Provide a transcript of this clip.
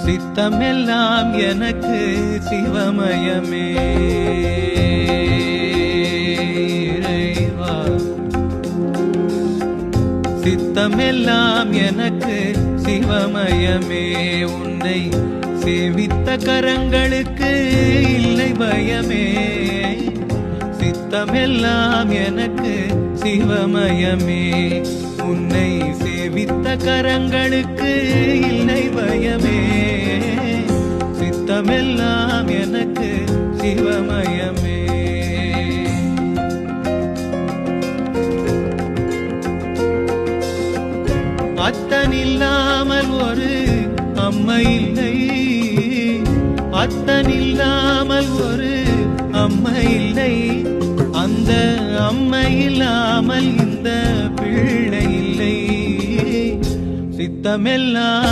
சித்தமெல்லாம் எனக்கு சிவமயமே. சித்தமெல்லாம் எனக்கு சிவமயமே. உன்னை சேவித்த கரங்களுக்கு இல்லை பயமே. சித்தமெல்லாம் எனக்கு சிவமயமே. உன்னை சேவித்த கரங்களுக்கு இல்லை பயமே. சித்தமெல்லாம் எனக்கு சிவமயமே. அத்தனில்லாமல் ஒரு அம்மை இல்லை. அத்தனில்லாமல் ஒரு அம்மை இல்லை. அந்த அம்மை இல்லாமல் இந்த பிள்ளை இல்லை. சித்தமெல்லாம்